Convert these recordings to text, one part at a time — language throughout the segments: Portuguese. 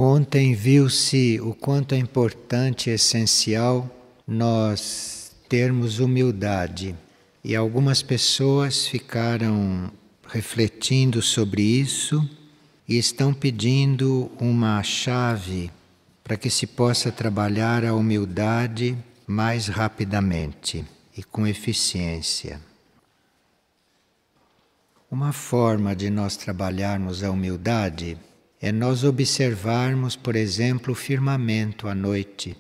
Ontem viu-se o quanto é importante e essencial nós termos humildade. E algumas pessoas ficaram refletindo sobre isso e estão pedindo uma chave para que se possa trabalhar a humildade mais rapidamente e com eficiência. Uma forma de nós trabalharmos a humildade é nós observarmos, por exemplo, o firmamento à noite,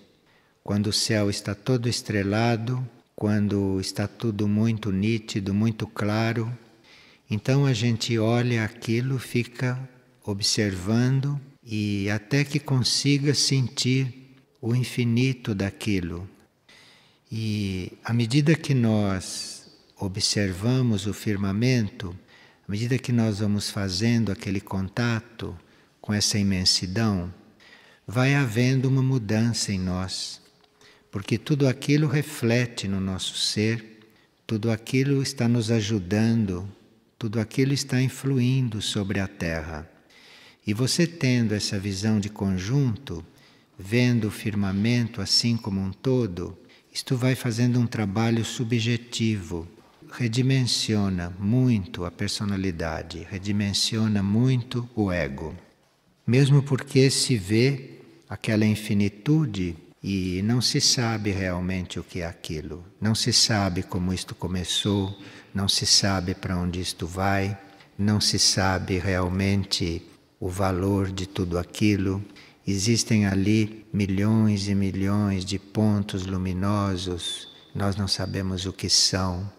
quando o céu está todo estrelado, quando está tudo muito nítido, muito claro. Então a gente olha aquilo, fica observando e até que consiga sentir o infinito daquilo. E à medida que nós observamos o firmamento, à medida que nós vamos fazendo aquele contato com essa imensidão, vai havendo uma mudança em nós, porque tudo aquilo reflete no nosso ser, tudo aquilo está nos ajudando, tudo aquilo está influindo sobre a Terra. E você tendo essa visão de conjunto, vendo o firmamento assim como um todo, isto vai fazendo um trabalho subjetivo, redimensiona muito a personalidade, redimensiona muito o ego. Mesmo porque se vê aquela infinitude e não se sabe realmente o que é aquilo. Não se sabe como isto começou, não se sabe para onde isto vai, não se sabe realmente o valor de tudo aquilo. Existem ali milhões e milhões de pontos luminosos, nós não sabemos o que são.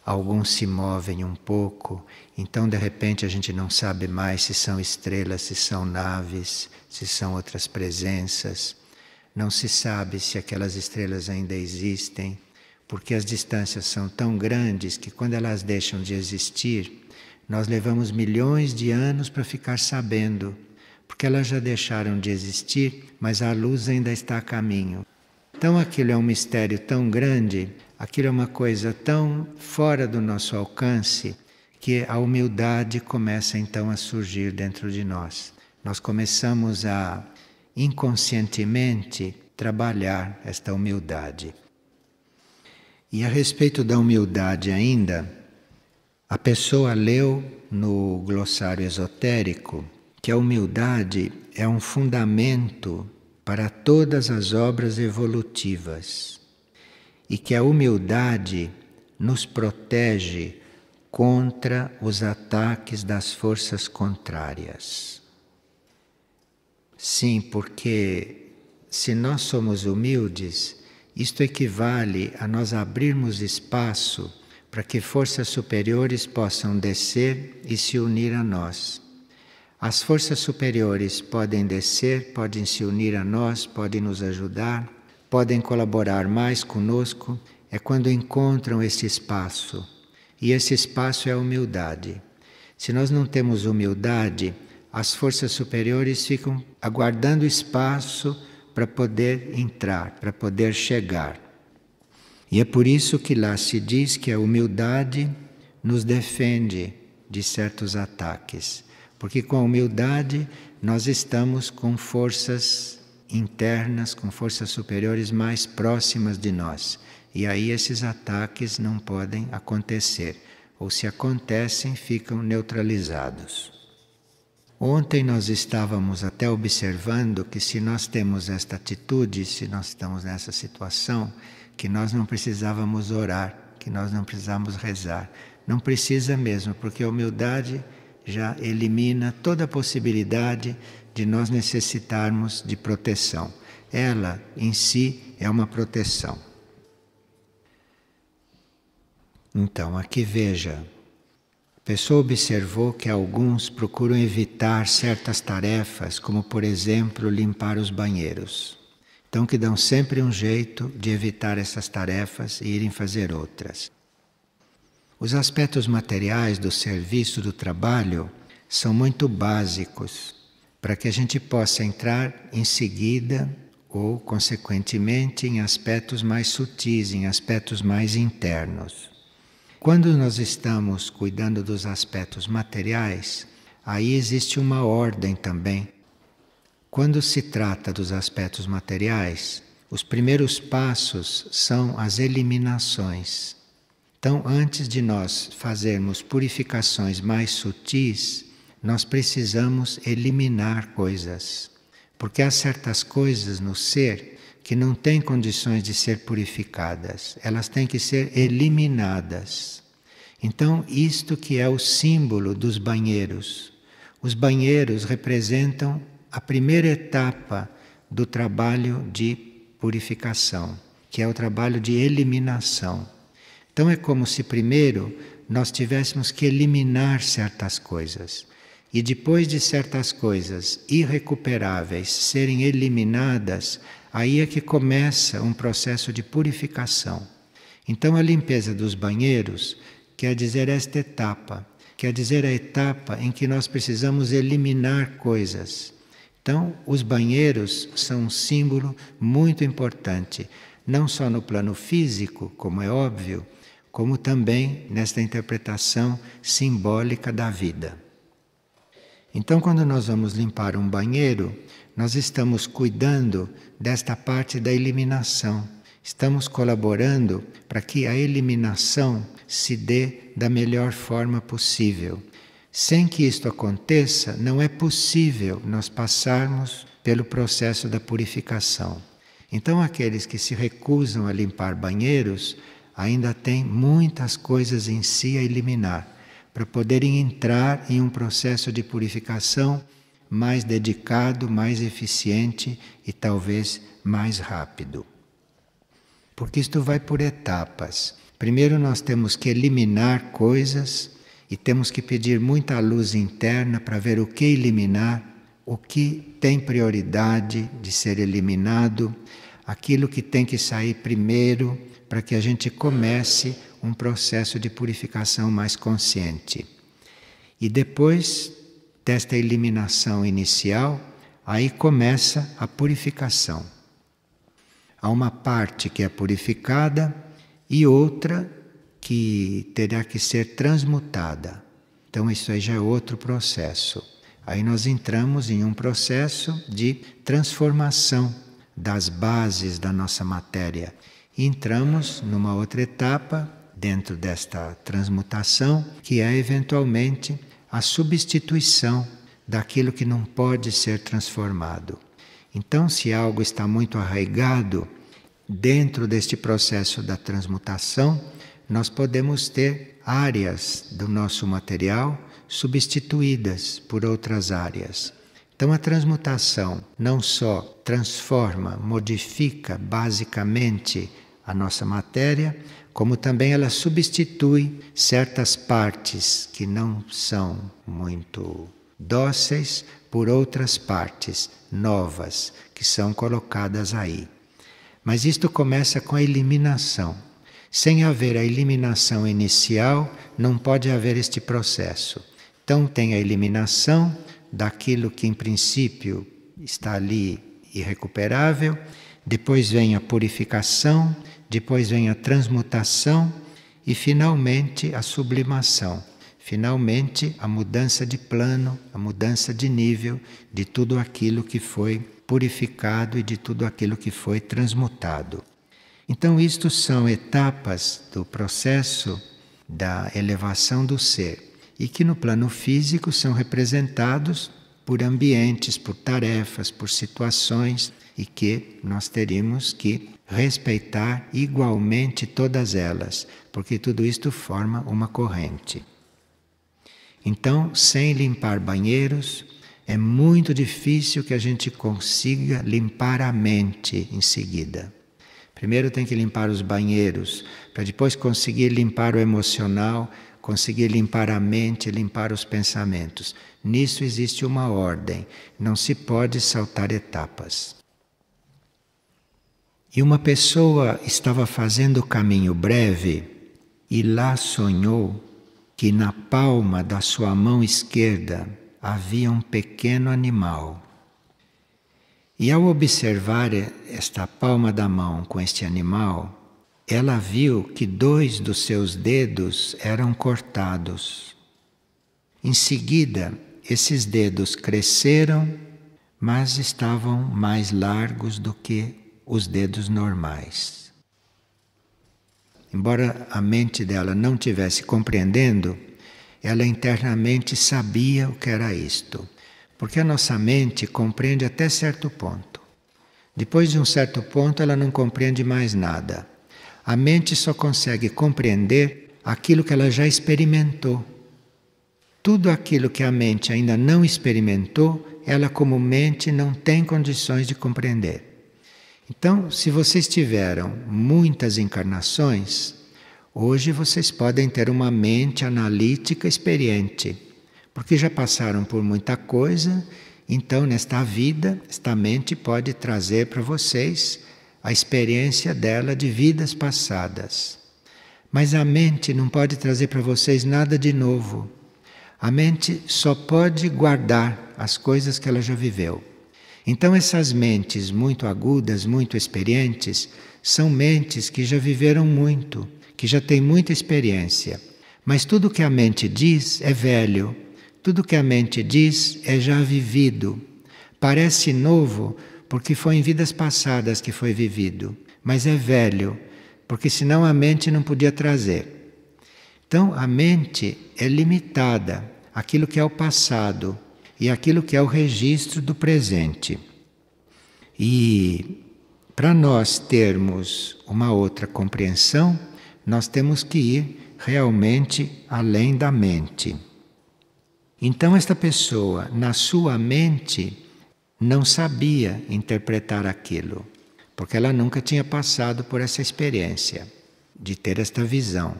Alguns se movem um pouco, então de repente a gente não sabe mais se são estrelas, se são naves, se são outras presenças. Não se sabe se aquelas estrelas ainda existem, porque as distâncias são tão grandes que quando elas deixam de existir, nós levamos milhões de anos para ficar sabendo, porque elas já deixaram de existir, mas a luz ainda está a caminho. Então aquilo é um mistério tão grande, aquilo é uma coisa tão fora do nosso alcance, que a humildade começa então a surgir dentro de nós. Nós começamos a, inconscientemente, trabalhar esta humildade. E a respeito da humildade ainda, a pessoa leu no glossário esotérico que a humildade é um fundamento para todas as obras evolutivas e que a humildade nos protege contra os ataques das forças contrárias. Sim, porque se nós somos humildes, isto equivale a nós abrirmos espaço para que forças superiores possam descer e se unir a nós. As forças superiores podem descer, podem se unir a nós, podem nos ajudar, podem colaborar mais conosco, é quando encontram esse espaço. E esse espaço é a humildade. Se nós não temos humildade, as forças superiores ficam aguardando espaço para poder entrar, para poder chegar. E é por isso que lá se diz que a humildade nos defende de certos ataques. Porque com a humildade nós estamos com forças internas, com forças superiores mais próximas de nós. E aí esses ataques não podem acontecer. Ou se acontecem, ficam neutralizados. Ontem nós estávamos até observando que se nós temos esta atitude, se nós estamos nessa situação, que nós não precisávamos orar, que nós não precisamos rezar. Não precisa mesmo, porque a humildade já elimina toda a possibilidade de nós necessitarmos de proteção. Ela, em si, é uma proteção. Então, aqui veja, a pessoa observou que alguns procuram evitar certas tarefas, como, por exemplo, limpar os banheiros. Então, que dão sempre um jeito de evitar essas tarefas e irem fazer outras. Os aspectos materiais do serviço, do trabalho, são muito básicos para que a gente possa entrar em seguida ou, consequentemente, em aspectos mais sutis, em aspectos mais internos. Quando nós estamos cuidando dos aspectos materiais, aí existe uma ordem também. quando se trata dos aspectos materiais, os primeiros passos são as eliminações. Então, antes de nós fazermos purificações mais sutis, nós precisamos eliminar coisas. Porque há certas coisas no ser que não têm condições de ser purificadas, elas têm que ser eliminadas. Então, isto que é o símbolo dos banheiros. Os banheiros representam a primeira etapa do trabalho de purificação, que é o trabalho de eliminação. Então é como se primeiro nós tivéssemos que eliminar certas coisas. E depois de certas coisas irrecuperáveis serem eliminadas, aí é que começa um processo de purificação. Então a limpeza dos banheiros quer dizer esta etapa, quer dizer a etapa em que nós precisamos eliminar coisas. Então os banheiros são um símbolo muito importante, não só no plano físico, como é óbvio, como também nesta interpretação simbólica da vida. Então, quando nós vamos limpar um banheiro, nós estamos cuidando desta parte da eliminação. Estamos colaborando para que a eliminação se dê da melhor forma possível. Sem que isto aconteça, não é possível nós passarmos pelo processo da purificação. Então, aqueles que se recusam a limpar banheiros ainda têm muitas coisas em si a eliminar, para poderem entrar em um processo de purificação mais dedicado, mais eficiente e talvez mais rápido. Porque isto vai por etapas. Primeiro nós temos que eliminar coisas e temos que pedir muita luz interna para ver o que eliminar, o que tem prioridade de ser eliminado, aquilo que tem que sair primeiro, para que a gente comece um processo de purificação mais consciente. E depois desta eliminação inicial, aí começa a purificação. Há uma parte que é purificada e outra que terá que ser transmutada. Então isso aí já é outro processo. Aí nós entramos em um processo de transformação das bases da nossa matéria. Entramos numa outra etapa dentro desta transmutação, que é eventualmente a substituição daquilo que não pode ser transformado. Então, se algo está muito arraigado dentro deste processo da transmutação, nós podemos ter áreas do nosso material substituídas por outras áreas. Então a transmutação não só transforma, modifica basicamente a nossa matéria, como também ela substitui certas partes que não são muito dóceis por outras partes novas que são colocadas aí. Mas isto começa com a eliminação. Sem haver a eliminação inicial, não pode haver este processo. Então tem a eliminação daquilo que em princípio está ali irrecuperável, depois vem a purificação, depois vem a transmutação e finalmente a sublimação. Finalmente a mudança de plano, a mudança de nível de tudo aquilo que foi purificado e de tudo aquilo que foi transmutado. Então isto são etapas do processo da elevação do ser e que no plano físico são representados por ambientes, por tarefas, por situações e que nós teríamos que respeitar igualmente todas elas, porque tudo isto forma uma corrente. Então, sem limpar banheiros, é muito difícil que a gente consiga limpar a mente em seguida. Primeiro tem que limpar os banheiros, para depois conseguir limpar o emocional, conseguir limpar a mente, limpar os pensamentos. Nisso existe uma ordem, não se pode saltar etapas. E uma pessoa estava fazendo o caminho breve e lá sonhou que na palma da sua mão esquerda havia um pequeno animal. E ao observar esta palma da mão com este animal, ela viu que 2 dos seus dedos eram cortados. Em seguida, esses dedos cresceram, mas estavam mais largos do que os dedos normais. Embora a mente dela não tivesse compreendendo, ela internamente sabia o que era isto. Porque a nossa mente compreende até certo ponto. Depois de um certo ponto, ela não compreende mais nada. A mente só consegue compreender aquilo que ela já experimentou. Tudo aquilo que a mente ainda não experimentou, ela como mente não tem condições de compreender. Então, se vocês tiveram muitas encarnações, hoje vocês podem ter uma mente analítica experiente, porque já passaram por muita coisa, então nesta vida, esta mente pode trazer para vocês a experiência dela de vidas passadas. Mas a mente não pode trazer para vocês nada de novo. A mente só pode guardar as coisas que ela já viveu. Então essas mentes muito agudas, muito experientes, são mentes que já viveram muito, que já têm muita experiência. Mas tudo que a mente diz é velho, tudo que a mente diz é já vivido. Parece novo porque foi em vidas passadas que foi vivido, mas é velho, porque senão a mente não podia trazer. Então a mente é limitada àquilo que é o passado e aquilo que é o registro do presente. E para nós termos uma outra compreensão, nós temos que ir realmente além da mente. Então esta pessoa, na sua mente, não sabia interpretar aquilo, porque ela nunca tinha passado por essa experiência de ter esta visão.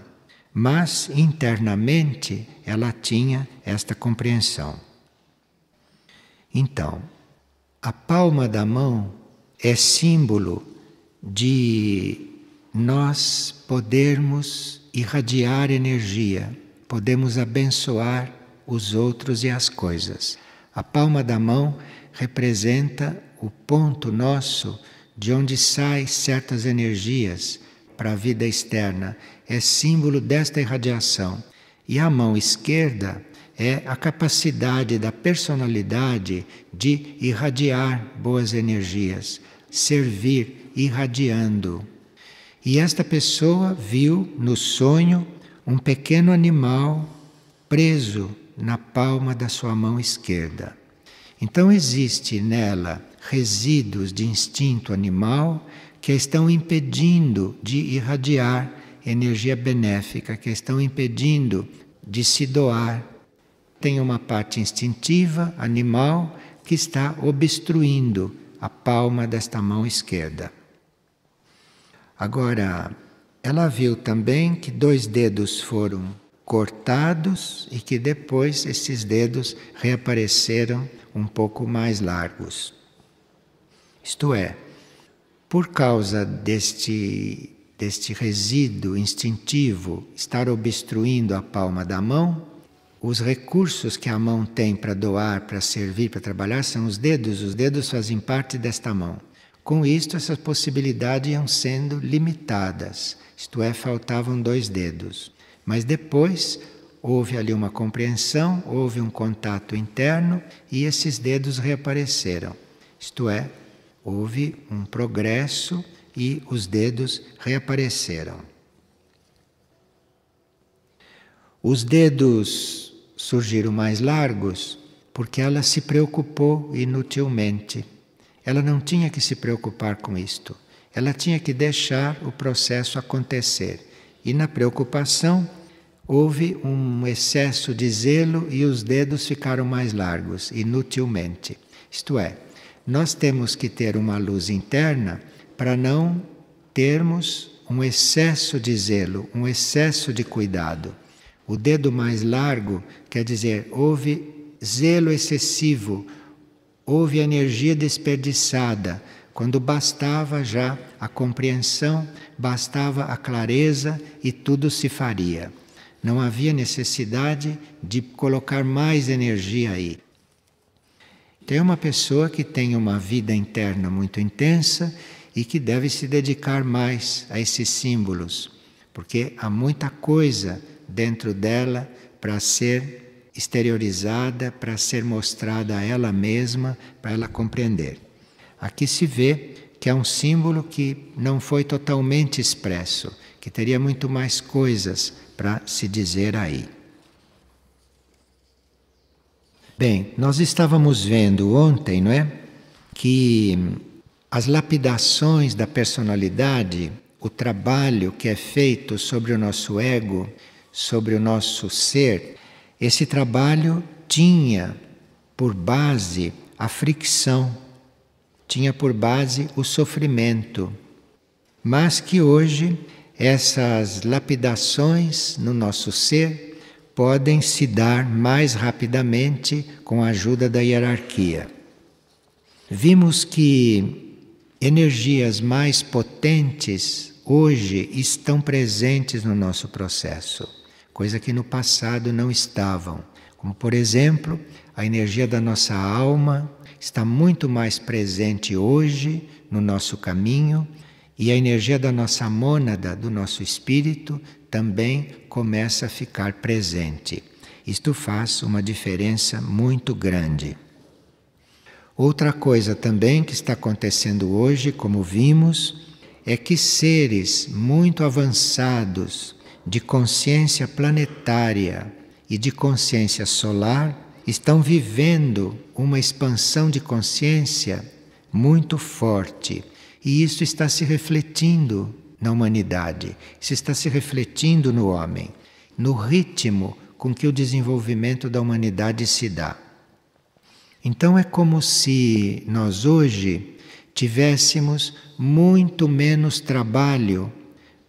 Mas internamente ela tinha esta compreensão. Então, a palma da mão é símbolo de nós podermos irradiar energia, podemos abençoar os outros e as coisas. A palma da mão representa o ponto nosso de onde saem certas energias para a vida externa. É símbolo desta irradiação. E a mão esquerda é a capacidade da personalidade de irradiar boas energias, servir irradiando. E esta pessoa viu no sonho um pequeno animal preso na palma da sua mão esquerda. Então existe nela resíduos de instinto animal que estão impedindo de irradiar energia benéfica, que estão impedindo de se doar. Tem uma parte instintiva, animal, que está obstruindo a palma desta mão esquerda. Agora, ela viu também que 2 dedos foram cortados e que depois esses dedos reapareceram um pouco mais largos. Isto é, por causa deste resíduo instintivo estar obstruindo a palma da mão, os recursos que a mão tem para doar, para servir, para trabalhar, são os dedos fazem parte desta mão. Com isto, essas possibilidades iam sendo limitadas, isto é, faltavam 2 dedos. Mas depois houve ali uma compreensão, houve um contato interno e esses dedos reapareceram. Isto é, houve um progresso e os dedos reapareceram. Os dedos surgiram mais largos porque ela se preocupou inutilmente. Ela não tinha que se preocupar com isto. Ela tinha que deixar o processo acontecer. E na preocupação houve um excesso de zelo e os dedos ficaram mais largos, inutilmente. Isto é, nós temos que ter uma luz interna para não termos um excesso de zelo, um excesso de cuidado. O dedo mais largo quer dizer, houve zelo excessivo, houve energia desperdiçada, quando bastava já a compreensão, bastava a clareza e tudo se faria. Não havia necessidade de colocar mais energia aí. Tem uma pessoa que tem uma vida interna muito intensa e que deve se dedicar mais a esses símbolos, porque há muita coisa dentro dela para ser exteriorizada para ser mostrada a ela mesma, para ela compreender. Aqui se vê que é um símbolo que não foi totalmente expresso, que teria muito mais coisas para se dizer aí. Bem, nós estávamos vendo ontem, não é? Que as lapidações da personalidade, o trabalho que é feito sobre o nosso ego, sobre o nosso ser, esse trabalho tinha por base a fricção, tinha por base o sofrimento, mas que hoje essas lapidações no nosso ser podem se dar mais rapidamente com a ajuda da hierarquia. Vimos que energias mais potentes hoje estão presentes no nosso processo, coisa que no passado não estavam. Como, por exemplo, a energia da nossa alma está muito mais presente hoje no nosso caminho, e a energia da nossa mônada, do nosso espírito, também começa a ficar presente. Isto faz uma diferença muito grande. Outra coisa também que está acontecendo hoje, como vimos, é que seres muito avançados de consciência planetária e de consciência solar estão vivendo uma expansão de consciência muito forte. E isso está se refletindo na humanidade, isso está se refletindo no homem, no ritmo com que o desenvolvimento da humanidade se dá. Então é como se nós hoje tivéssemos muito menos trabalho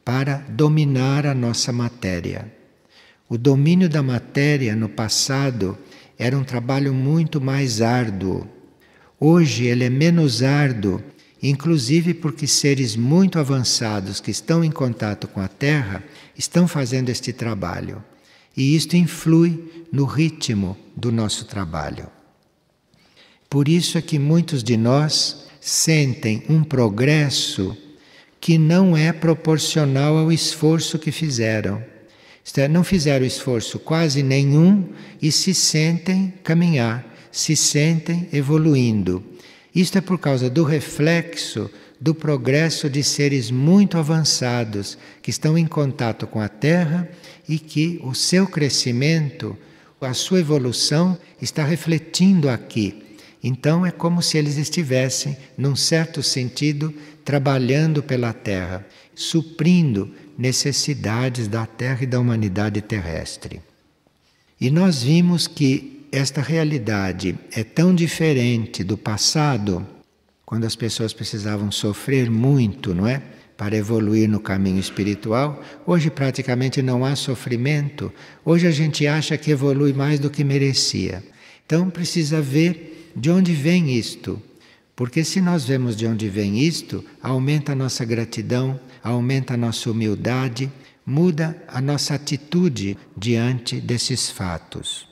para dominar a nossa matéria. O domínio da matéria no passado era um trabalho muito mais árduo. Hoje ele é menos árduo, inclusive porque seres muito avançados que estão em contato com a Terra estão fazendo este trabalho. E isto influi no ritmo do nosso trabalho. Por isso é que muitos de nós sentem um progresso que não é proporcional ao esforço que fizeram. Isto é, não fizeram esforço quase nenhum e se sentem caminhar, se sentem evoluindo. Isto é por causa do reflexo do progresso de seres muito avançados que estão em contato com a Terra e que o seu crescimento, a sua evolução está refletindo aqui. Então é como se eles estivessem, num certo sentido, trabalhando pela Terra, suprindo necessidades da Terra e da humanidade terrestre. E nós vimos que esta realidade é tão diferente do passado, quando as pessoas precisavam sofrer muito, não é? Para evoluir no caminho espiritual. Hoje praticamente não há sofrimento. Hoje a gente acha que evolui mais do que merecia. Então precisa ver de onde vem isto. Porque se nós vemos de onde vem isto, aumenta a nossa gratidão, aumenta a nossa humildade, muda a nossa atitude diante desses fatos.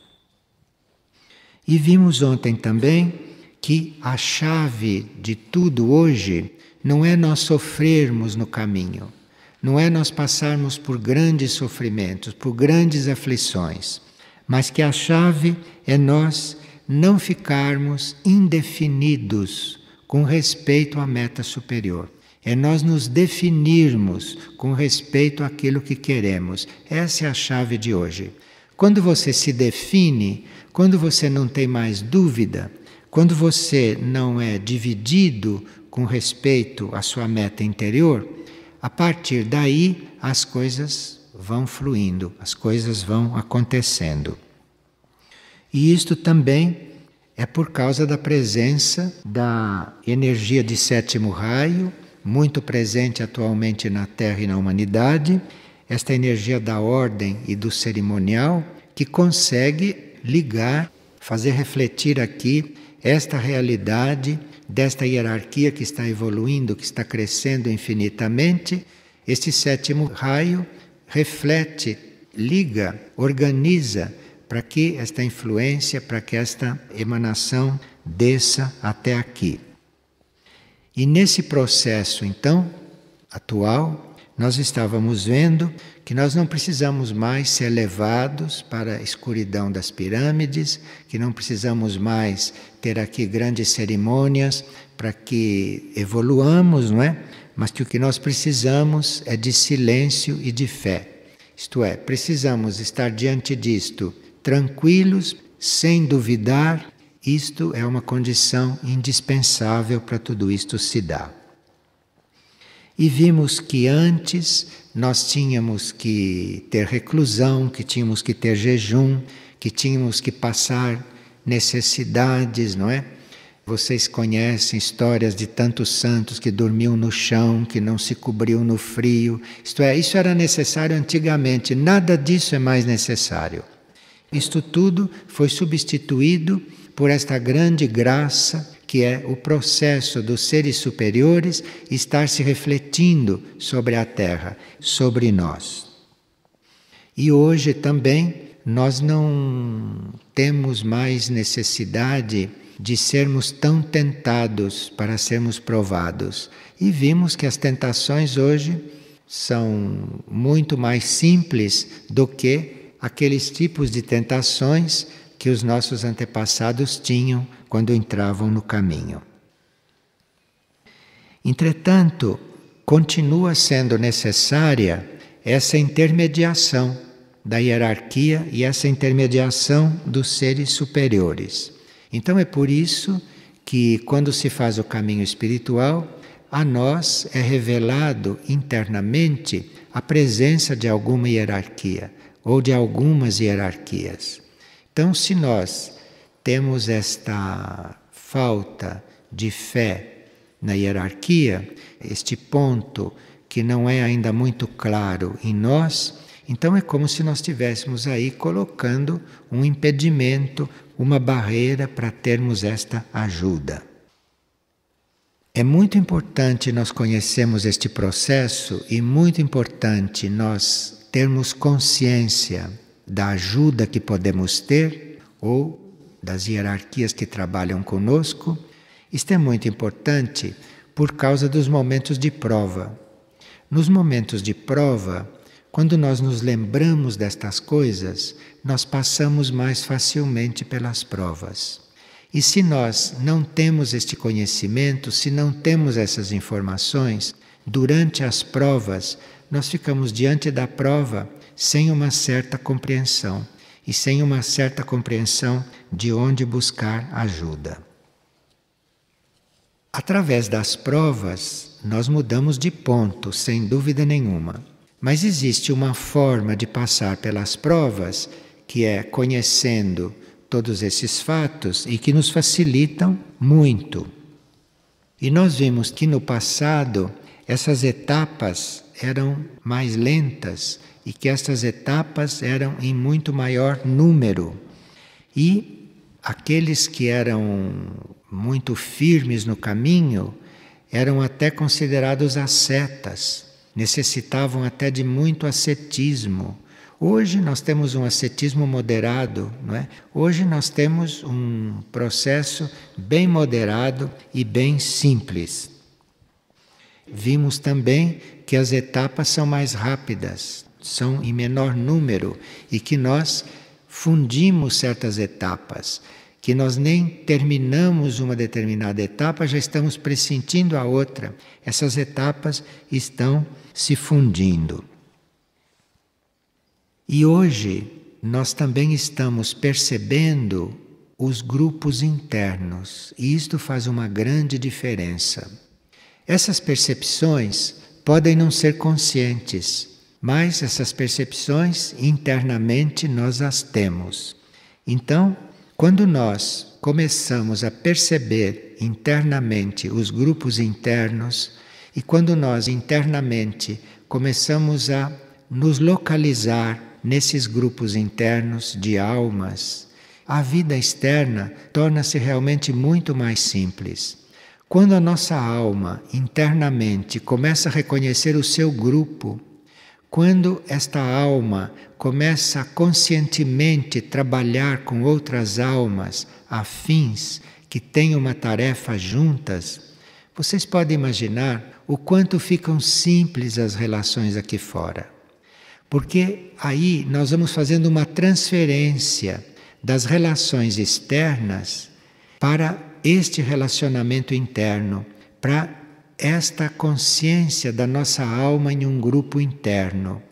E vimos ontem também que a chave de tudo hoje não é nós sofrermos no caminho, não é nós passarmos por grandes sofrimentos, por grandes aflições, mas que a chave é nós não ficarmos indefinidos com respeito à meta superior. É nós nos definirmos com respeito àquilo que queremos. Essa é a chave de hoje. Quando você se define, quando você não tem mais dúvida, quando você não é dividido com respeito à sua meta interior, a partir daí as coisas vão fluindo, as coisas vão acontecendo. E isto também é por causa da presença da energia de sétimo raio, muito presente atualmente na Terra e na humanidade, esta energia da ordem e do cerimonial, que consegue ligar, fazer refletir aqui esta realidade desta hierarquia que está evoluindo, que está crescendo infinitamente. Este sétimo raio reflete, liga, organiza para que esta influência, para que esta emanação desça até aqui. E nesse processo, então, atual, nós estávamos vendo que nós não precisamos mais ser levados para a escuridão das pirâmides, que não precisamos mais ter aqui grandes cerimônias para que evoluamos, não é? Mas que o que nós precisamos é de silêncio e de fé. Isto é, precisamos estar diante disto tranquilos, sem duvidar. Isto é uma condição indispensável para tudo isto se dar. E vimos que antes nós tínhamos que ter reclusão, que tínhamos que ter jejum, que tínhamos que passar necessidades, não é? Vocês conhecem histórias de tantos santos que dormiam no chão, que não se cobriam no frio. Isto é, isso era necessário antigamente, nada disso é mais necessário. Isto tudo foi substituído por esta grande graça que é o processo dos seres superiores estar se refletindo sobre a Terra, sobre nós. E hoje também nós não temos mais necessidade de sermos tão tentados para sermos provados. E vimos que as tentações hoje são muito mais simples do que aqueles tipos de tentações que os nossos antepassados tinham quando entravam no caminho. Entretanto, continua sendo necessária essa intermediação da hierarquia e essa intermediação dos seres superiores. Então é por isso que quando se faz o caminho espiritual, a nós é revelado internamente a presença de alguma hierarquia ou de algumas hierarquias. Então, se nós temos esta falta de fé na hierarquia, este ponto que não é ainda muito claro em nós, então é como se nós estivéssemos aí colocando um impedimento, uma barreira para termos esta ajuda. É muito importante nós conhecermos este processo e muito importante nós termos consciência da ajuda que podemos ter ou das hierarquias que trabalham conosco. Isto é muito importante por causa dos momentos de prova. Nos momentos de prova, quando nós nos lembramos destas coisas, nós passamos mais facilmente pelas provas. E se nós não temos este conhecimento, se não temos essas informações, durante as provas, nós ficamos diante da prova sem uma certa compreensão e sem uma certa compreensão de onde buscar ajuda. Através das provas, nós mudamos de ponto, sem dúvida nenhuma. Mas existe uma forma de passar pelas provas que é conhecendo todos esses fatos e que nos facilitam muito. E nós vimos que no passado essas etapas eram mais lentas e que estas etapas eram em muito maior número. E aqueles que eram muito firmes no caminho eram até considerados ascetas, necessitavam até de muito ascetismo. Hoje nós temos um ascetismo moderado, não é? Hoje nós temos um processo bem moderado e bem simples. Vimos também que as etapas são mais rápidas, são em menor número e que nós fundimos certas etapas, que nós nem terminamos uma determinada etapa, já estamos pressentindo a outra. Essas etapas estão se fundindo. E hoje nós também estamos percebendo os grupos internos, e isto faz uma grande diferença. Essas percepções podem não ser conscientes, mas essas percepções internamente nós as temos. Então, quando nós começamos a perceber internamente os grupos internos e quando nós internamente começamos a nos localizar nesses grupos internos de almas, a vida externa torna-se realmente muito mais simples. Quando a nossa alma internamente começa a reconhecer o seu grupo, quando esta alma começa a conscientemente trabalhar com outras almas afins que têm uma tarefa juntas, vocês podem imaginar o quanto ficam simples as relações aqui fora. Porque aí nós vamos fazendo uma transferência das relações externas para este relacionamento interno, para esta consciência da nossa alma em um grupo interno.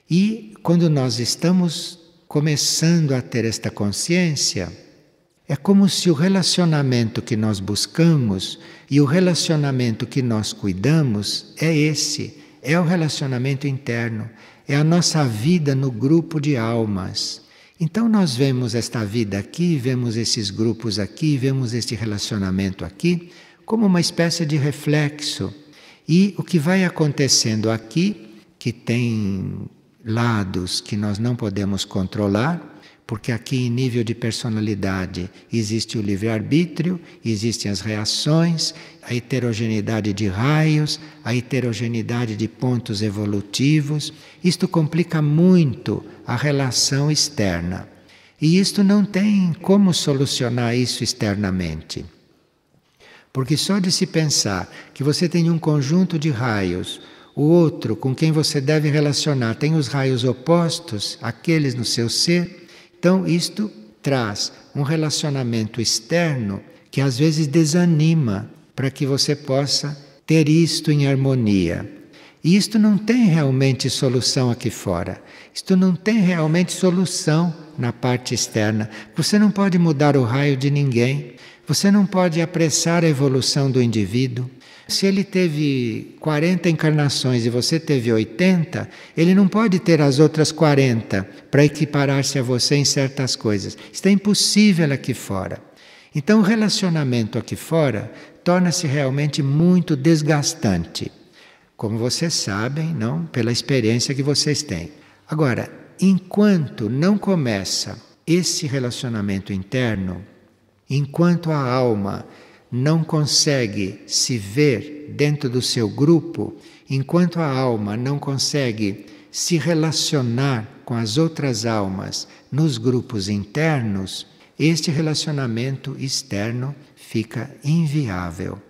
E quando nós estamos começando a ter esta consciência, é como se o relacionamento que nós buscamos e o relacionamento que nós cuidamos é esse, é o relacionamento interno, é a nossa vida no grupo de almas. Então nós vemos esta vida aqui, vemos esses grupos aqui, vemos este relacionamento aqui, como uma espécie de reflexo. E o que vai acontecendo aqui, que tem lados que nós não podemos controlar, porque aqui em nível de personalidade existe o livre-arbítrio, existem as reações, a heterogeneidade de raios, a heterogeneidade de pontos evolutivos. Isto complica muito a relação externa. E isto não tem como solucionar isso externamente. Porque só de se pensar que você tem um conjunto de raios, o outro com quem você deve relacionar tem os raios opostos, aqueles no seu ser, então isto traz um relacionamento externo que às vezes desanima para que você possa ter isto em harmonia. E isto não tem realmente solução aqui fora. Isto não tem realmente solução na parte externa. Você não pode mudar o raio de ninguém. Você não pode apressar a evolução do indivíduo. Se ele teve 40 encarnações e você teve 80, ele não pode ter as outras 40 para equiparar-se a você em certas coisas. Isso é impossível aqui fora. Então o relacionamento aqui fora torna-se realmente muito desgastante. Como vocês sabem, não? Pela experiência que vocês têm. Agora, enquanto não começa esse relacionamento interno, enquanto a alma não consegue se ver dentro do seu grupo, enquanto a alma não consegue se relacionar com as outras almas nos grupos internos, este relacionamento externo fica inviável.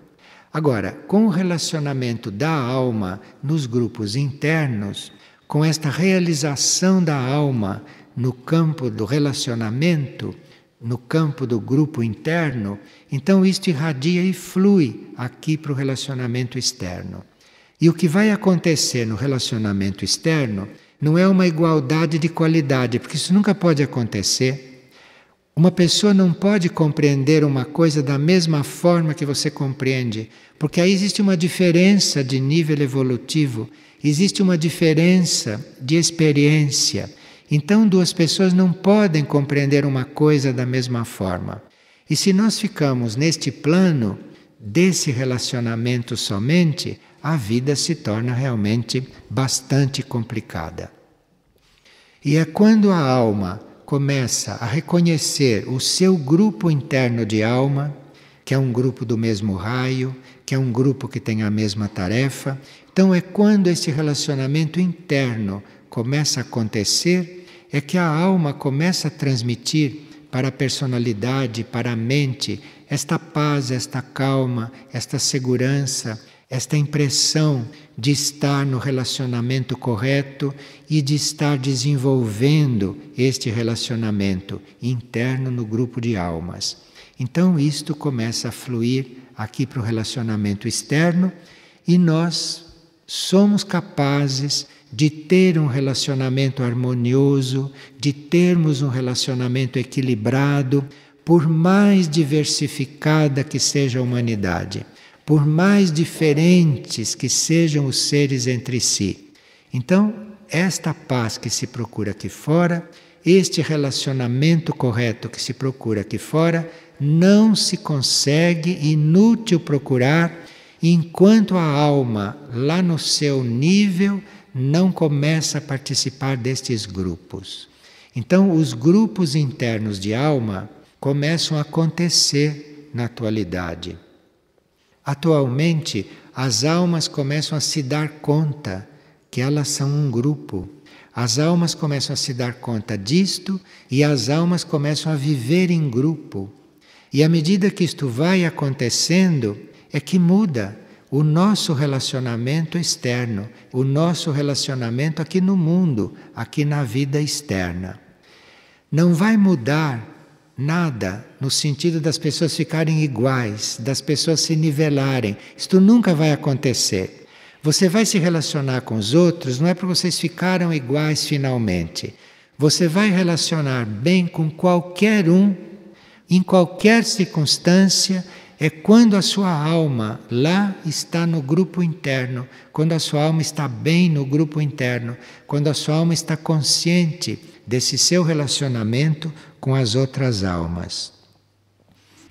Agora, com o relacionamento da alma nos grupos internos, com esta realização da alma no campo do relacionamento, no campo do grupo interno, então isto irradia e flui aqui para o relacionamento externo. E o que vai acontecer no relacionamento externo não é uma igualdade de qualidade, porque isso nunca pode acontecer. Uma pessoa não pode compreender uma coisa da mesma forma que você compreende, porque aí existe uma diferença de nível evolutivo, existe uma diferença de experiência. Então, duas pessoas não podem compreender uma coisa da mesma forma. E se nós ficamos neste plano desse relacionamento somente, a vida se torna realmente bastante complicada. E é quando a alma começa a reconhecer o seu grupo interno de alma, que é um grupo do mesmo raio, que é um grupo que tem a mesma tarefa, então é quando esse relacionamento interno começa a acontecer, é que a alma começa a transmitir para a personalidade, para a mente, esta paz, esta calma, esta segurança, esta impressão de estar no relacionamento correto e de estar desenvolvendo este relacionamento interno no grupo de almas. Então isto começa a fluir aqui para o relacionamento externo e nós somos capazes de ter um relacionamento harmonioso, de termos um relacionamento equilibrado, por mais diversificada que seja a humanidade, por mais diferentes que sejam os seres entre si. Então, esta paz que se procura aqui fora, este relacionamento correto que se procura aqui fora, não se consegue, inútil procurar, enquanto a alma, lá no seu nível, não começa a participar destes grupos. Então, os grupos internos de alma começam a acontecer na atualidade. Atualmente, as almas começam a se dar conta que elas são um grupo. As almas começam a se dar conta disto e as almas começam a viver em grupo. E à medida que isto vai acontecendo, é que muda. o nosso relacionamento externo, o nosso relacionamento aqui no mundo, aqui na vida externa. Não vai mudar nada no sentido das pessoas ficarem iguais, das pessoas se nivelarem. Isto nunca vai acontecer. Você vai se relacionar com os outros, não é porque vocês ficaram iguais finalmente. Você vai relacionar bem com qualquer um, em qualquer circunstância, é quando a sua alma lá está no grupo interno, quando a sua alma está bem no grupo interno, quando a sua alma está consciente desse seu relacionamento com as outras almas.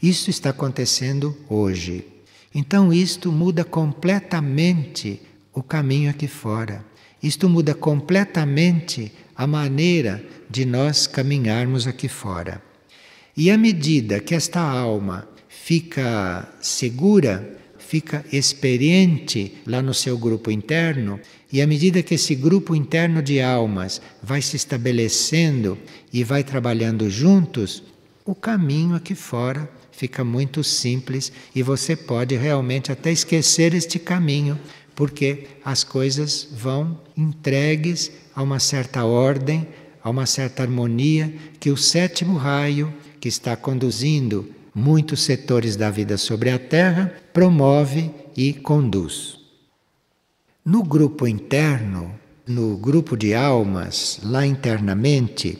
Isso está acontecendo hoje. Então isto muda completamente o caminho aqui fora. Isto muda completamente a maneira de nós caminharmos aqui fora. E à medida que esta alma fica segura, fica experiente lá no seu grupo interno, e à medida que esse grupo interno de almas vai se estabelecendo e vai trabalhando juntos, o caminho aqui fora fica muito simples e você pode realmente até esquecer este caminho, porque as coisas vão entregues a uma certa ordem, a uma certa harmonia que o sétimo raio, que está conduzindo muitos setores da vida sobre a Terra, promove e conduz. No grupo interno, no grupo de almas, lá internamente,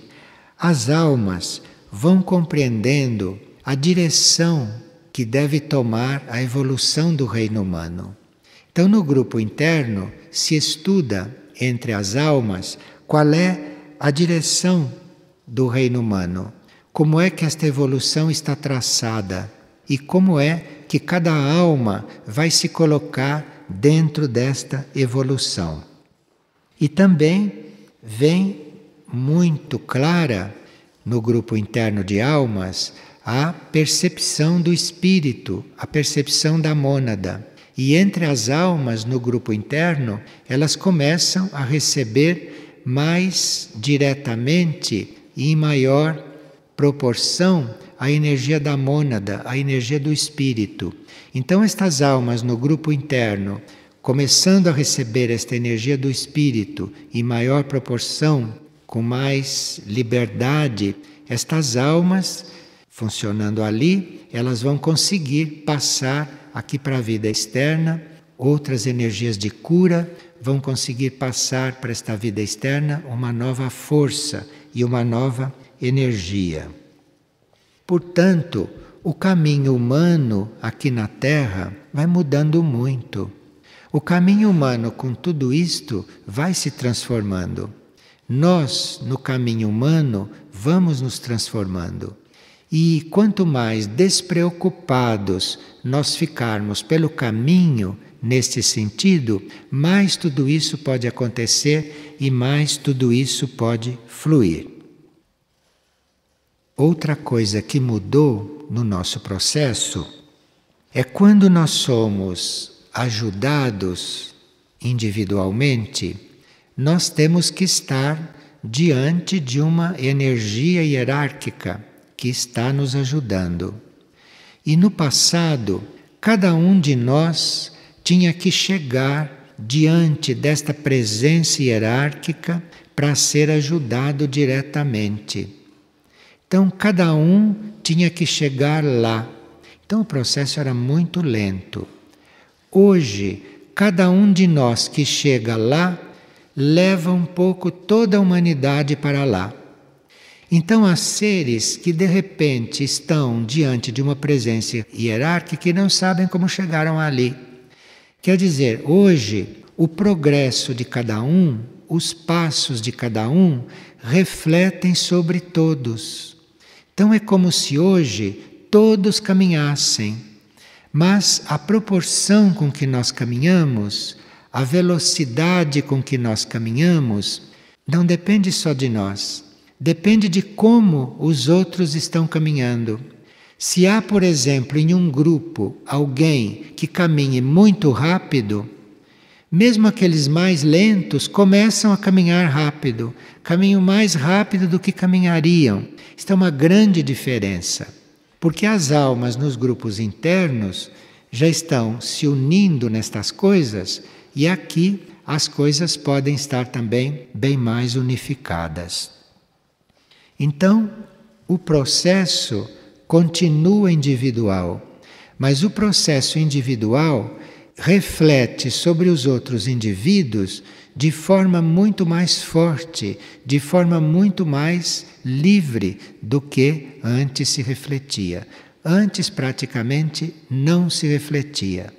as almas vão compreendendo a direção que deve tomar a evolução do reino humano. Então, no grupo interno, se estuda entre as almas qual é a direção do reino humano, como é que esta evolução está traçada e como é que cada alma vai se colocar dentro desta evolução. E também vem muito clara no grupo interno de almas a percepção do espírito, a percepção da mônada. E entre as almas no grupo interno, elas começam a receber mais diretamente e em maior proporção a energia da mônada, a energia do espírito. Então estas almas no grupo interno, começando a receber esta energia do espírito em maior proporção, com mais liberdade, estas almas funcionando ali, elas vão conseguir passar aqui para a vida externa, outras energias de cura, vão conseguir passar para esta vida externa uma nova força e uma nova energia. Portanto, o caminho humano aqui na Terra vai mudando muito. O caminho humano com tudo isto vai se transformando. Nós, no caminho humano, vamos nos transformando. E quanto mais despreocupados nós ficarmos pelo caminho neste sentido, mais tudo isso pode acontecer e mais tudo isso pode fluir. Outra coisa que mudou no nosso processo é quando nós somos ajudados individualmente, nós temos que estar diante de uma energia hierárquica que está nos ajudando. E no passado, cada um de nós tinha que chegar diante desta presença hierárquica para ser ajudado diretamente. Então, cada um tinha que chegar lá. Então, o processo era muito lento. Hoje, cada um de nós que chega lá, leva um pouco toda a humanidade para lá. Então, há seres que de repente estão diante de uma presença hierárquica e não sabem como chegaram ali. Quer dizer, hoje, o progresso de cada um, os passos de cada um, refletem sobre todos. Então é como se hoje todos caminhassem, mas a proporção com que nós caminhamos, a velocidade com que nós caminhamos, não depende só de nós, depende de como os outros estão caminhando. Se há, por exemplo, em um grupo alguém que caminhe muito rápido, mesmo aqueles mais lentos começam a caminhar rápido, caminham mais rápido do que caminhariam. Isto é uma grande diferença, porque as almas nos grupos internos já estão se unindo nestas coisas e aqui as coisas podem estar também bem mais unificadas. Então, o processo continua individual, mas o processo individual reflete sobre os outros indivíduos de forma muito mais forte, de forma muito mais livre do que antes se refletia. Antes praticamente não se refletia.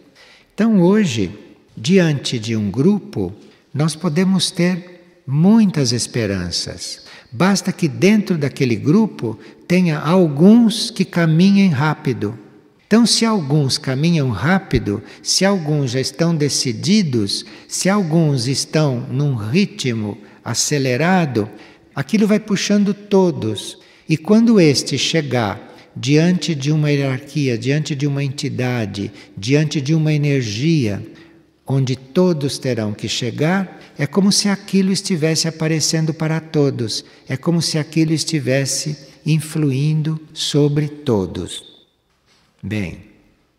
Então hoje, diante de um grupo, nós podemos ter muitas esperanças. Basta que dentro daquele grupo tenha alguns que caminhem rápido. Então, se alguns caminham rápido, se alguns já estão decididos, se alguns estão num ritmo acelerado, aquilo vai puxando todos. E quando este chegar diante de uma hierarquia, diante de uma entidade, diante de uma energia, onde todos terão que chegar, é como se aquilo estivesse aparecendo para todos, é como se aquilo estivesse influindo sobre todos. Bem,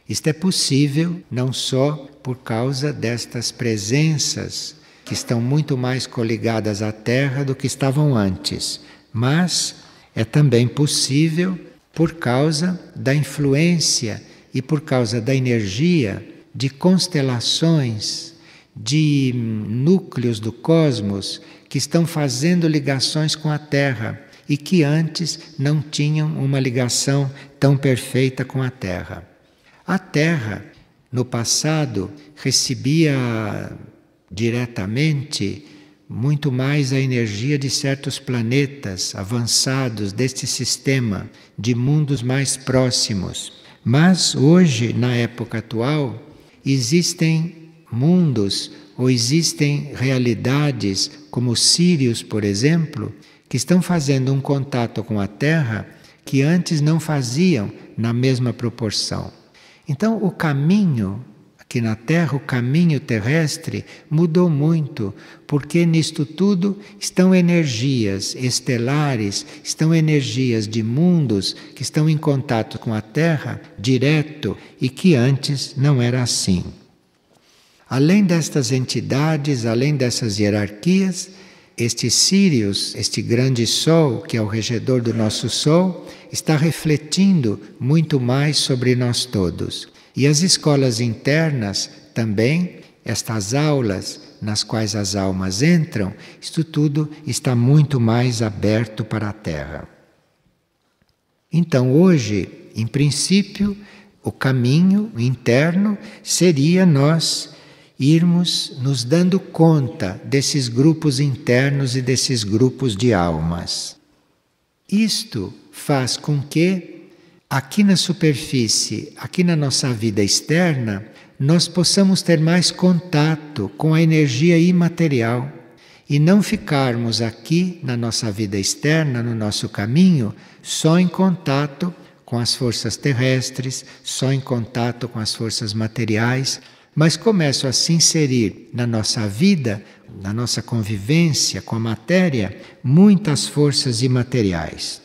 isto é possível não só por causa destas presenças que estão muito mais coligadas à Terra do que estavam antes, mas é também possível por causa da influência e por causa da energia de constelações, de núcleos do cosmos que estão fazendo ligações com a Terra e que antes não tinham uma ligação tão perfeita com a Terra. A Terra, no passado, recebia diretamente muito mais a energia de certos planetas avançados deste sistema, de mundos mais próximos. Mas hoje, na época atual, existem mundos ou existem realidades como Sírius, por exemplo, que estão fazendo um contato com a Terra que antes não faziam na mesma proporção. Então, o caminho aqui na Terra, o caminho terrestre mudou muito, porque nisto tudo estão energias estelares, estão energias de mundos que estão em contato com a Terra direto e que antes não era assim. Além destas entidades, além dessas hierarquias, este Sírius, este grande Sol, que é o regedor do nosso Sol, está refletindo muito mais sobre nós todos. E as escolas internas também, estas aulas nas quais as almas entram, isto tudo está muito mais aberto para a Terra. Então hoje, em princípio, o caminho interno seria nós irmos nos dando conta desses grupos internos e desses grupos de almas. Isto faz com que, aqui na superfície, aqui na nossa vida externa, nós possamos ter mais contato com a energia imaterial e não ficarmos aqui na nossa vida externa, no nosso caminho, só em contato com as forças terrestres, só em contato com as forças materiais, mas começo a se inserir na nossa vida, na nossa convivência com a matéria, muitas forças imateriais.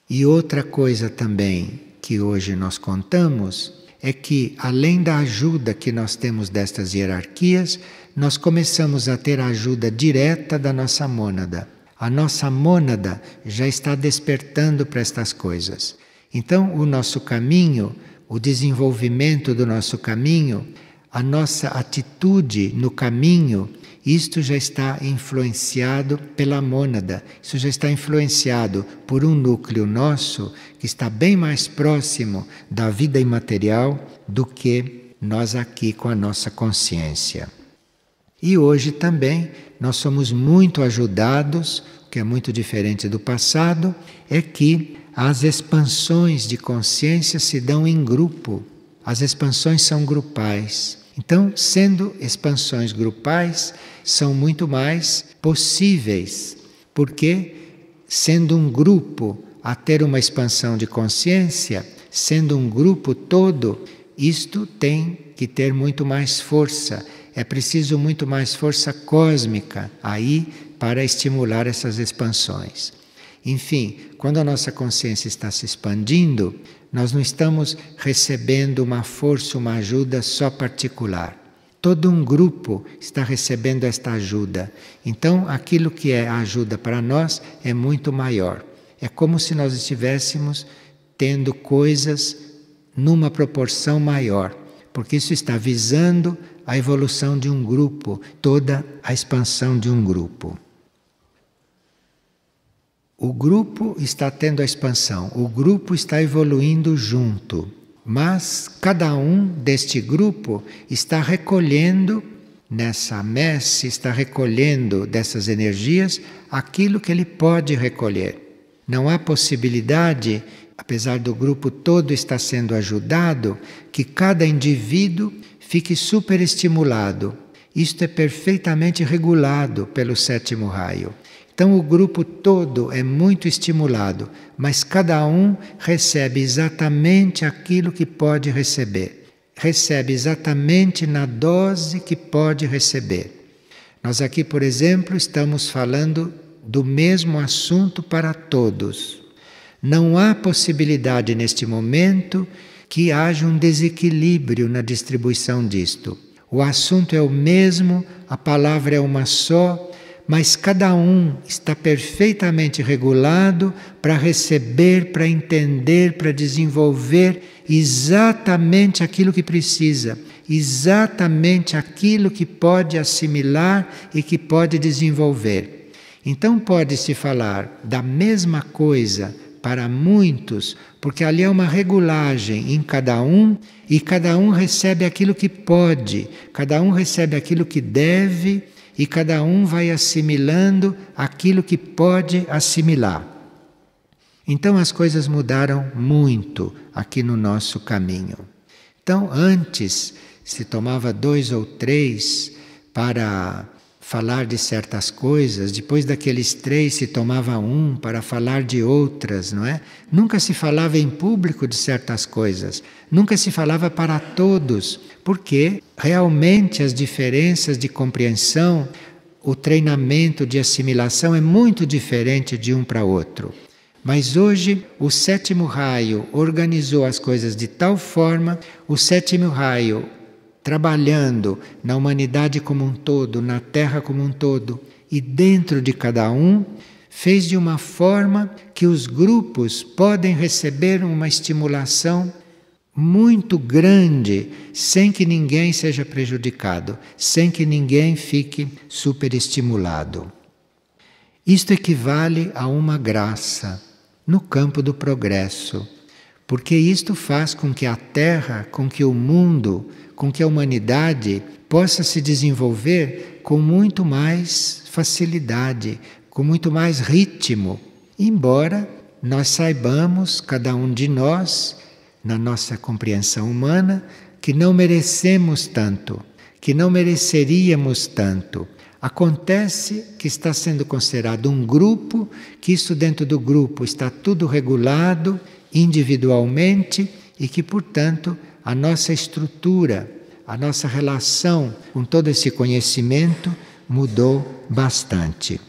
E outra coisa também que hoje nós contamos é que, além da ajuda que nós temos destas hierarquias, nós começamos a ter a ajuda direta da nossa mônada. A nossa mônada já está despertando para estas coisas. Então, o nosso caminho, o desenvolvimento do nosso caminho, a nossa atitude no caminho, isto já está influenciado pela mônada, isso já está influenciado por um núcleo nosso que está bem mais próximo da vida imaterial do que nós aqui com a nossa consciência. E hoje também nós somos muito ajudados, o que é muito diferente do passado, é que as expansões de consciência se dão em grupo. As expansões são grupais. Então, sendo expansões grupais, são muito mais possíveis, porque sendo um grupo a ter uma expansão de consciência, sendo um grupo todo, isto tem que ter muito mais força. É preciso muito mais força cósmica aí para estimular essas expansões. Enfim, quando a nossa consciência está se expandindo, nós não estamos recebendo uma força, uma ajuda só particular. Todo um grupo está recebendo esta ajuda. Então, aquilo que é a ajuda para nós é muito maior. É como se nós estivéssemos tendo coisas numa proporção maior, porque isso está visando a evolução de um grupo, toda a expansão de um grupo. O grupo está tendo a expansão, o grupo está evoluindo junto, mas cada um deste grupo está recolhendo nessa messe, está recolhendo dessas energias aquilo que ele pode recolher. Não há possibilidade, apesar do grupo todo estar sendo ajudado, que cada indivíduo fique superestimulado. Isto é perfeitamente regulado pelo sétimo raio. Então o grupo todo é muito estimulado, mas cada um recebe exatamente aquilo que pode receber. Recebe exatamente na dose que pode receber. Nós aqui, por exemplo, estamos falando do mesmo assunto para todos. Não há possibilidade neste momento que haja um desequilíbrio na distribuição disto. O assunto é o mesmo, a palavra é uma só, mas cada um está perfeitamente regulado para receber, para entender, para desenvolver exatamente aquilo que precisa, exatamente aquilo que pode assimilar e que pode desenvolver. Então pode-se falar da mesma coisa para muitos, porque ali é uma regulagem em cada um e cada um recebe aquilo que pode, cada um recebe aquilo que deve e cada um vai assimilando aquilo que pode assimilar. Então as coisas mudaram muito aqui no nosso caminho. Então antes se tomava 2 ou 3 para falar de certas coisas, depois daqueles 3 se tomava 1 para falar de outras, não é? Nunca se falava em público de certas coisas, nunca se falava para todos, porque realmente as diferenças de compreensão, o treinamento de assimilação é muito diferente de um para outro. Mas hoje o sétimo raio organizou as coisas de tal forma, o sétimo raio trabalhando na humanidade como um todo, na Terra como um todo, e dentro de cada um, fez de uma forma que os grupos podem receber uma estimulação muito grande, sem que ninguém seja prejudicado, sem que ninguém fique superestimulado. Isto equivale a uma graça no campo do progresso, porque isto faz com que a Terra, com que o mundo, com que a humanidade possa se desenvolver com muito mais facilidade, com muito mais ritmo, embora nós saibamos, cada um de nós, na nossa compreensão humana, que não merecemos tanto, que não mereceríamos tanto. Acontece que está sendo considerado um grupo, que isso dentro do grupo está tudo regulado individualmente e que, portanto, a nossa estrutura, a nossa relação com todo esse conhecimento mudou bastante.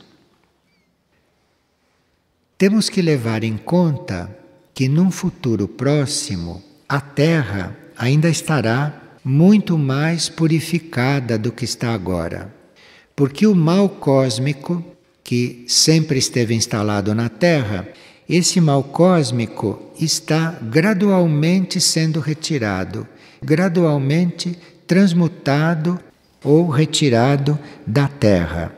Temos que levar em conta que num futuro próximo a Terra ainda estará muito mais purificada do que está agora. Porque o mal cósmico, que sempre esteve instalado na Terra, esse mal cósmico está gradualmente sendo retirado, gradualmente transmutado ou retirado da Terra.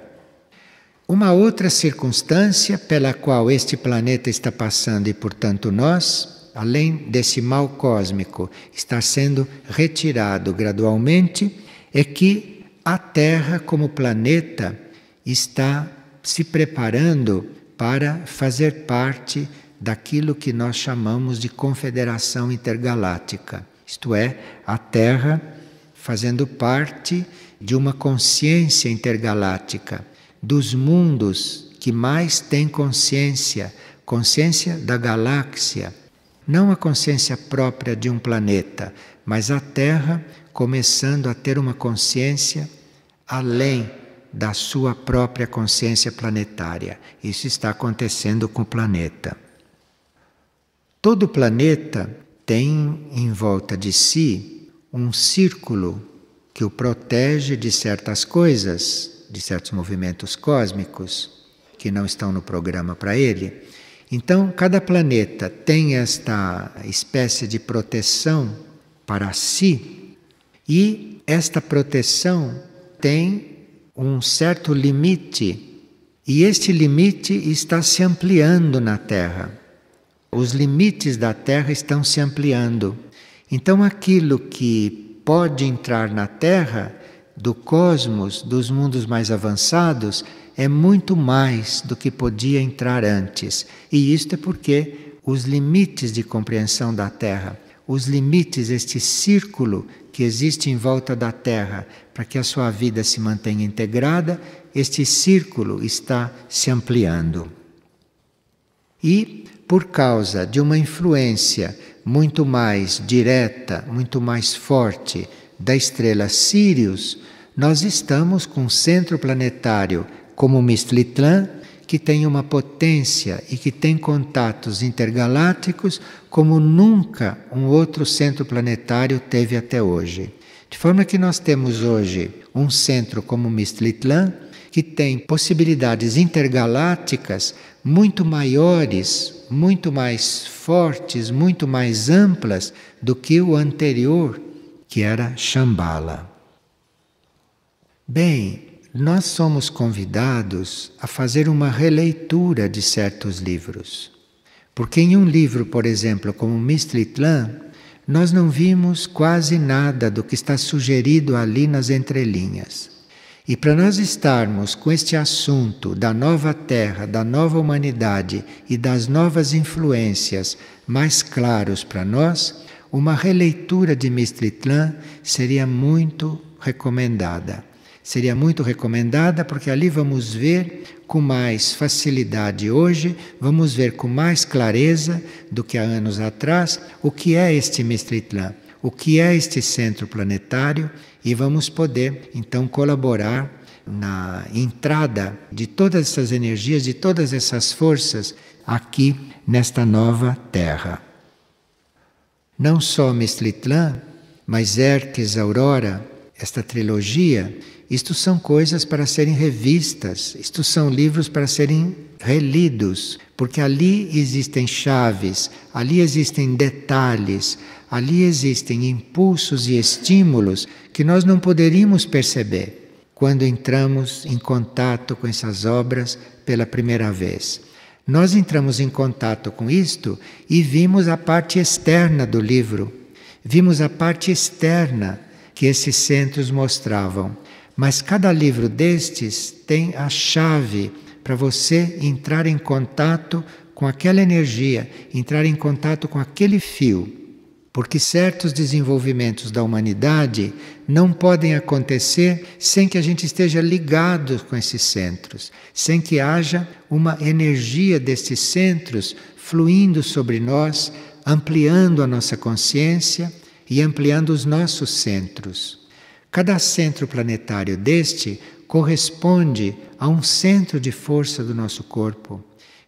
Uma outra circunstância pela qual este planeta está passando e, portanto, nós, além desse mal cósmico estar sendo retirado gradualmente, é que a Terra, como planeta, está se preparando para fazer parte daquilo que nós chamamos de Confederação Intergaláctica. Isto é, a Terra fazendo parte de uma consciência intergaláctica, dos mundos que mais têm consciência, consciência da galáxia, não a consciência própria de um planeta, mas a Terra começando a ter uma consciência além da sua própria consciência planetária. Isso está acontecendo com o planeta. Todo planeta tem em volta de si um círculo que o protege de certas coisas, de certos movimentos cósmicos que não estão no programa para ele. Então, cada planeta tem esta espécie de proteção para si, e esta proteção tem um certo limite, e este limite está se ampliando na Terra. Os limites da Terra estão se ampliando. Então, aquilo que pode entrar na Terra, do cosmos, dos mundos mais avançados, é muito mais do que podia entrar antes. E isto é porque os limites de compreensão da Terra, os limites, este círculo que existe em volta da Terra, para que a sua vida se mantenha integrada, este círculo está se ampliando. E, por causa de uma influência muito mais direta, muito mais forte da estrela Sírius, nós estamos com um centro planetário como Mistlitlã, que tem uma potência e que tem contatos intergalácticos como nunca um outro centro planetário teve até hoje. De forma que nós temos hoje um centro como Mistlitlã, que tem possibilidades intergalácticas muito maiores, muito mais fortes, muito mais amplas do que o anterior, que era Shambhala. Bem, nós somos convidados a fazer uma releitura de certos livros. Porque em um livro, por exemplo, como Mistlitlã, nós não vimos quase nada do que está sugerido ali nas entrelinhas. E para nós estarmos com este assunto da nova Terra, da nova humanidade e das novas influências mais claros para nós, uma releitura de Mistlitlã seria muito recomendada. Seria muito recomendada porque ali vamos ver com mais facilidade hoje, vamos ver com mais clareza do que há anos atrás o que é este Mistlitlã, o que é este centro planetário, e vamos poder então colaborar na entrada de todas essas energias, de todas essas forças aqui nesta nova Terra. Não só Mistlitlã, mas Erques, Aurora, esta trilogia, isto são coisas para serem revistas, isto são livros para serem relidos, porque ali existem chaves, ali existem detalhes, ali existem impulsos e estímulos que nós não poderíamos perceber quando entramos em contato com essas obras pela primeira vez. Nós entramos em contato com isto e vimos a parte externa do livro, vimos a parte externa que esses centros mostravam. Mas cada livro destes tem a chave para você entrar em contato com aquela energia, entrar em contato com aquele fio. Porque certos desenvolvimentos da humanidade não podem acontecer sem que a gente esteja ligado com esses centros, sem que haja uma energia destes centros fluindo sobre nós, ampliando a nossa consciência e ampliando os nossos centros. Cada centro planetário deste corresponde a um centro de força do nosso corpo.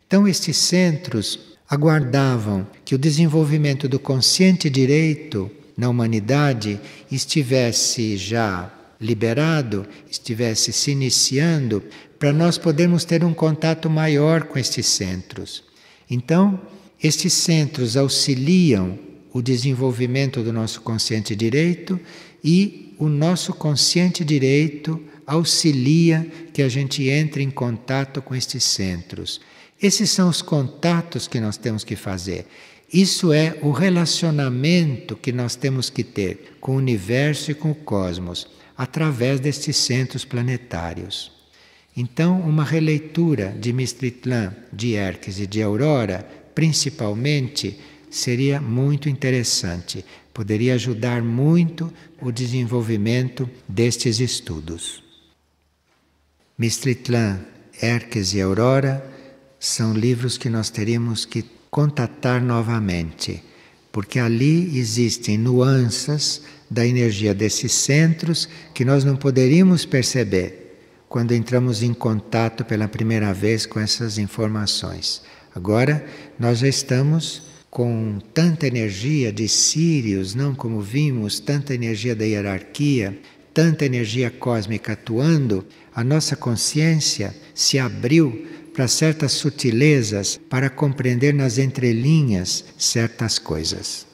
Então, estes centros aguardavam que o desenvolvimento do consciente direito na humanidade estivesse já liberado, estivesse se iniciando, para nós podermos ter um contato maior com estes centros. Então, estes centros auxiliam o desenvolvimento do nosso consciente direito e o nosso consciente direito auxilia que a gente entre em contato com estes centros. Esses são os contatos que nós temos que fazer. Isso é o relacionamento que nós temos que ter com o universo e com o cosmos, através destes centros planetários. Então, uma releitura de Mistlitlã, de Erques e de Aurora, principalmente, seria muito interessante. Poderia ajudar muito o desenvolvimento destes estudos. Mistlitlã, Erques e Aurora são livros que nós teríamos que contatar novamente, porque ali existem nuances da energia desses centros que nós não poderíamos perceber quando entramos em contato pela primeira vez com essas informações. Agora nós já estamos com tanta energia de Sírios, não como vimos, tanta energia da hierarquia, tanta energia cósmica atuando, a nossa consciência se abriu para certas sutilezas, para compreender nas entrelinhas certas coisas.